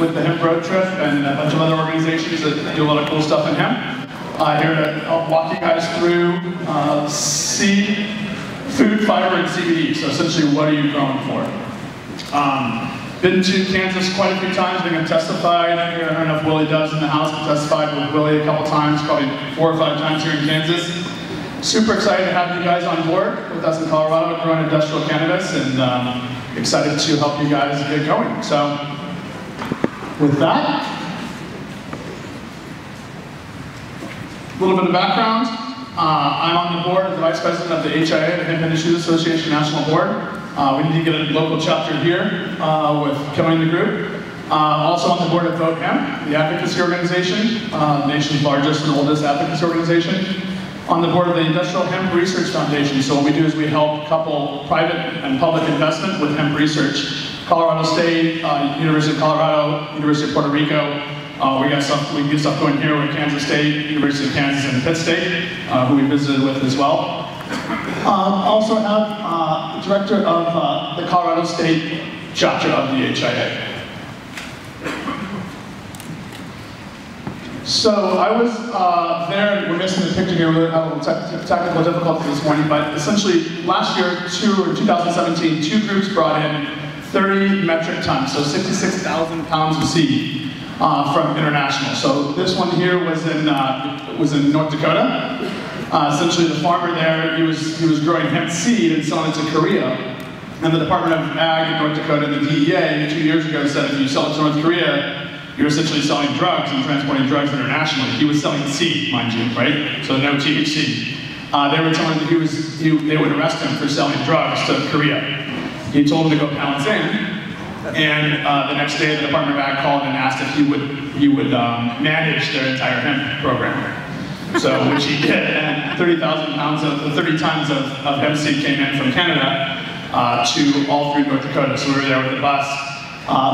with the Hemp Road Trip and a bunch of other organizations that do a lot of cool stuff in hemp. Here to help walk you guys through seed, food, fiber, and CBD. So essentially, what are you growing for? Been to Kansas quite a few times. Been testified. I don't know if Willie does in the house, but testified with Willie a couple times, probably 4 or 5 times here in Kansas. Super excited to have you guys on board with us in Colorado growing industrial cannabis, and excited to help you guys get going. So, with that, a little bit of background. I'm on the board as the Vice President of the HIA, the Hemp Industries Association National Board. We need to get a local chapter here with Killing the Group. Also on the board of Vote Hemp, the advocacy organization, the nation's largest and oldest advocacy organization. On the board of the Industrial Hemp Research Foundation. So what we do is we help couple private and public investment with hemp research. Colorado State, University of Colorado, University of Puerto Rico. We get stuff going here with Kansas State, University of Kansas, and Pitt State, who we visited with as well. Also have director of the Colorado State chapter of the HIA. So I was there, and we're missing the picture here, we had a little technical difficulty this morning, but essentially last year, 2017, 2 groups brought in 30 metric tons, so 66,000 pounds of seed from international. So this one here was in North Dakota. Essentially the farmer there, he was growing hemp seed and selling it to Korea. And the Department of Ag in North Dakota and the DEA 2 years ago said if you sell it to North Korea, you're essentially selling drugs and transporting drugs internationally. He was selling seed, mind you, right? So no THC. They were telling him they would arrest him for selling drugs to Korea. He told him to go pounds in, and the next day the Department of Ag called and asked if he would manage their entire hemp program. So, which he did, and 30 tons of hemp seed came in from Canada to all through North Dakota. So we were there with the bus.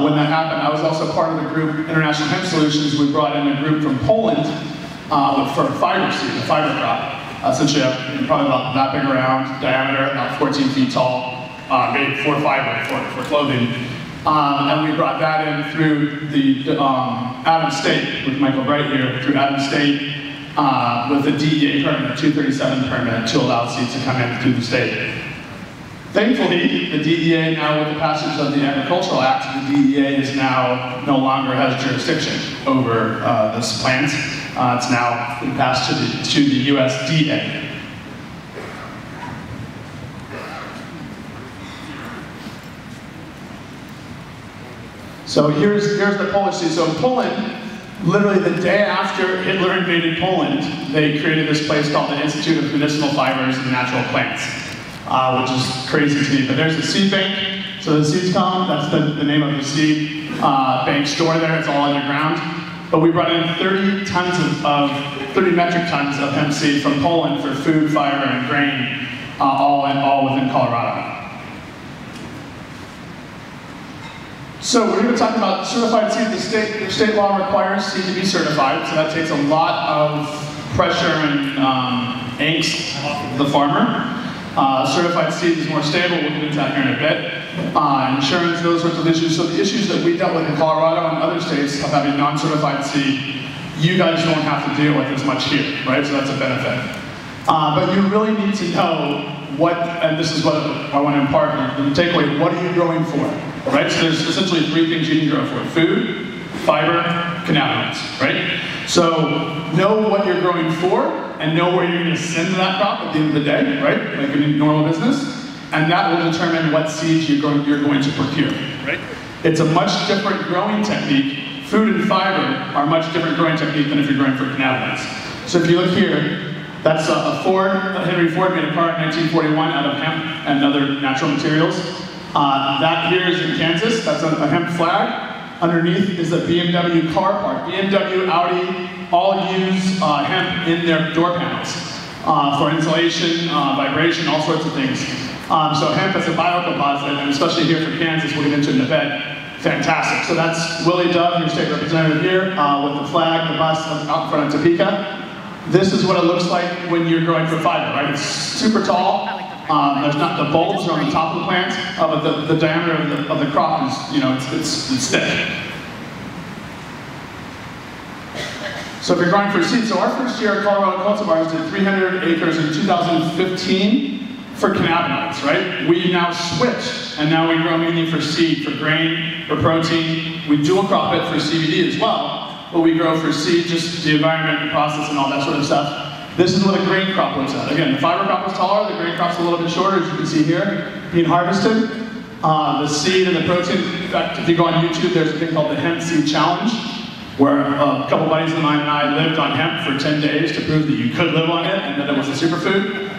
When that happened, I was also part of the group, International Hemp Solutions. We brought in a group from Poland for fiber seed, the fiber crop. Essentially, probably about that big around, diameter, about 14 feet tall, made for fiber, for clothing. And we brought that in through the Adams State, with Michael Bright here, through Adams State, with the DEA permit, 237 permit, to allow seeds to come in through the state. Thankfully, the DEA now, with the passage of the Agricultural Act, the DEA is now no longer has jurisdiction over this plant. It's now been passed to the USDA. So here's the Polish seed. So in Poland, literally the day after Hitler invaded Poland, they created this place called the Institute of Medicinal Fibers and Natural Plants. Which is crazy to me, but there's a seed bank. So the seeds come, that's the name of the seed bank store there, it's all underground. But we brought in 30 metric tons of hemp seed from Poland for food, fiber, and grain, all within Colorado. So we're going to talk about certified seed. The state law requires seed to be certified, so that takes a lot of pressure and angst off the farmer. Certified seed is more stable, we'll get into that here in a bit. Insurance, those sorts of issues. So the issues that we dealt with in Colorado and other states of having non-certified seed, you guys don't have to deal with as much here, right? So that's a benefit. But you really need to know what, and this is what I want to impart, the takeaway, what are you growing for, right? So there's essentially 3 things you can grow for: food, fiber, cannabinoids, right? So know what you're growing for, and know where you're going to send that crop at the end of the day, right? Like in a normal business. And that will determine what seeds you're going to procure, right? It's a much different growing technique. Food and fiber are a much different growing technique than if you're growing for cannabinoids. So if you look here, that's Henry Ford made a car in 1941 out of hemp and other natural materials. That here is in Kansas, that's a hemp flag. Underneath is a BMW car part. BMW, Audi, all use hemp in their door panels for insulation, vibration, all sorts of things. So hemp is a biocomposite, and especially here for Kansas, we'll get into it in a bit, fantastic. So that's Willie Dove, your state representative here, with the flag, the bus out in front of Topeka. This is what it looks like when you're growing for fiber, right? It's super tall. There's not the bulbs are on the top of the plant, but the diameter of the crop is, it's thick. So if you're growing for seed, so our first year at Colorado Cultivars did 300 acres in 2015 for cannabinoids, right? We now switched, and now we grow mainly for seed, for grain, for protein. We dual crop it for CBD as well, but we grow for seed, just the environment, the process, and all that sort of stuff. This is what a grain crop looks like. Again, the fiber crop is taller, the grain crop's a little bit shorter, as you can see here, being harvested. The seed and the protein, in fact, if you go on YouTube, there's a thing called the Hemp Seed Challenge, where a couple buddies of mine and I lived on hemp for 10 days to prove that you could live on it and that it was a superfood.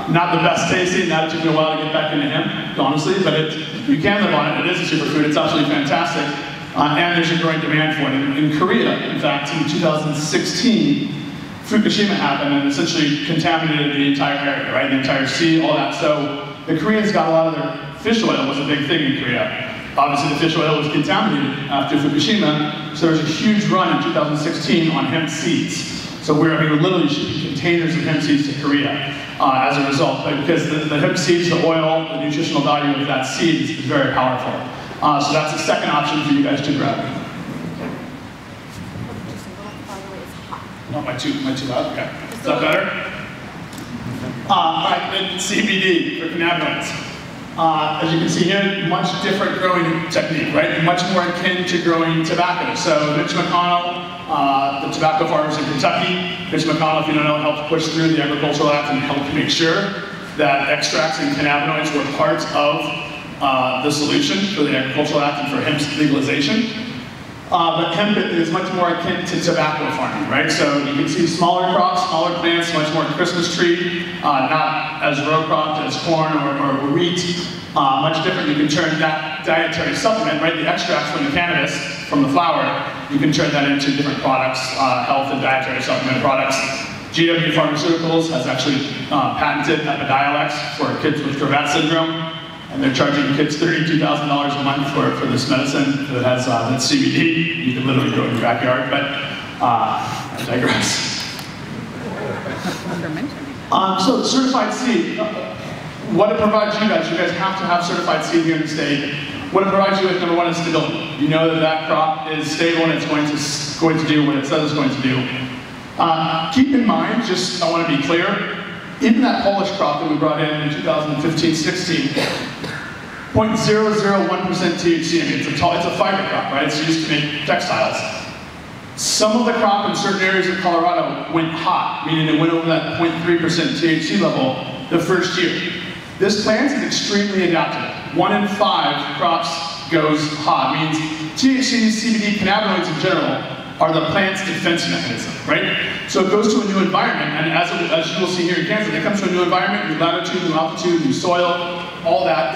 Not the best tasting, that took me a while to get back into hemp, honestly, but you can live on it. It is a superfood, it's absolutely fantastic. And there's a growing demand for it. In Korea, in fact, in 2016, Fukushima happened and essentially contaminated the entire area, right? The entire sea, all that. So the Koreans got a lot of their fish oil was a big thing in Korea. Obviously the fish oil was contaminated after Fukushima, so there was a huge run in 2016 on hemp seeds. So we were literally shipping containers of hemp seeds to Korea as a result, because the hemp seeds, the oil, the nutritional value of that seed is very powerful. So that's the second option for you guys to grab. Oh, am I too loud? Okay. Is that better? All right, CBD for cannabinoids. As you can see here, much different growing technique, right? Much more akin to growing tobacco. So Mitch McConnell, the tobacco farmers in Kentucky, Mitch McConnell, if you don't know, helped push through the Agricultural Act and helped make sure that extracts and cannabinoids were part of the solution for the Agricultural Act and for hemp legalization. But hemp is much more akin to tobacco farming, right? So you can see smaller crops, smaller plants, much more Christmas tree, not as row cropped as corn or wheat, much different. You can turn that dietary supplement, right, the extracts from the cannabis, from the flower, you can turn that into different products, health and dietary supplement products. GW Pharmaceuticals has actually patented Epidiolex for kids with Dravet syndrome. And they're charging kids $32,000 a month for this medicine that has that CBD. You can literally grow in your backyard, but I digress. So certified seed, what it provides you guys have to have certified seed here in the state. What it provides you with, number one, is stability. You know that that crop is stable and it's going to do what it says it's going to do. Keep in mind, just I want to be clear, even that Polish crop that we brought in 2015-16, 0.001% THC. I mean, it's a fiber crop, right? It's used to make textiles. Some of the crop in certain areas of Colorado went hot, meaning it went over that 0.3% THC level the first year. This plant is extremely adaptable. 1 in 5 crops goes hot. It means THC, CBD, cannabinoids in general are the plant's defense mechanism, right? So it goes to a new environment, and as you will see here in Kansas, it comes to a new environment, new latitude, new altitude, new soil, all that,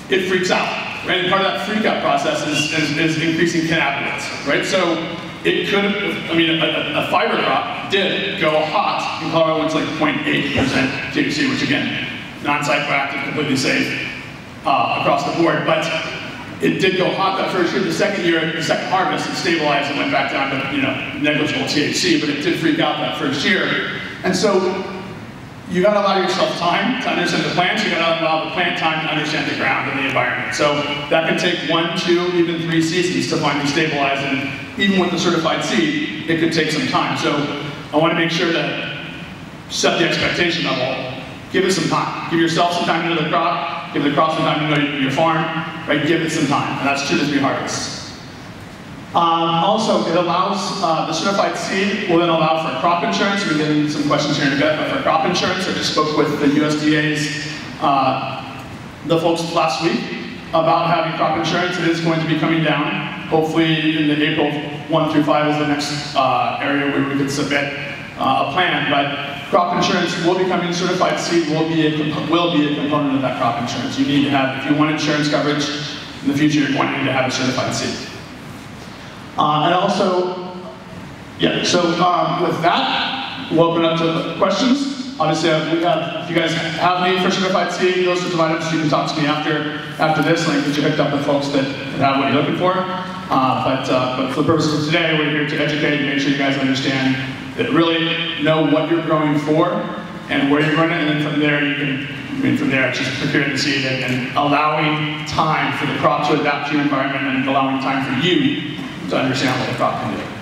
it freaks out, right? And part of that freak out process is increasing cannabinoids, right? So it could have, I mean, a fiber crop did go hot in Colorado. It's like 0.8% THC, which again, non-psychoactive, completely safe across the board, but it did go hot that first year. The second year, the second harvest, it stabilized and went back down to negligible THC, but it did freak out that first year. And so you got to allow yourself time to understand the plants. You got to allow the plant time to understand the ground and the environment. So that can take 1, 2, even 3 seasons to finally stabilize. And even with the certified seed, it could take some time. So I want to make sure to set the expectation level. Give it some time. Give yourself some time to know the crop. Give the crop some time to know your farm, right? Give it some time, and that's 2 to 3 harvests. Also, it allows, the certified seed will then allow for crop insurance. We're getting some questions here in a bit, but for crop insurance, I just spoke with the USDA's, the folks last week about having crop insurance. It is going to be coming down. Hopefully in the April 1 through 5 is the next area where we can submit a plan, but crop insurance will be coming. Certified seed will be a component of that crop insurance. You need to have, if you want insurance coverage in the future, you're going to need to have a certified seed. And also, yeah, so with that, we'll open up to questions. Obviously, if you guys have need for certified seed, those sorts of items, you can talk to me after this, and I can get you hooked up with folks that have what you're looking for. But for the purposes of today, we're here to educate and make sure you guys understand that really know what you're growing for and where you're growing it, and then from there you can, from there it's just procuring the seed and allowing time for the crop to adapt to your environment and allowing time for you to understand what the crop can do.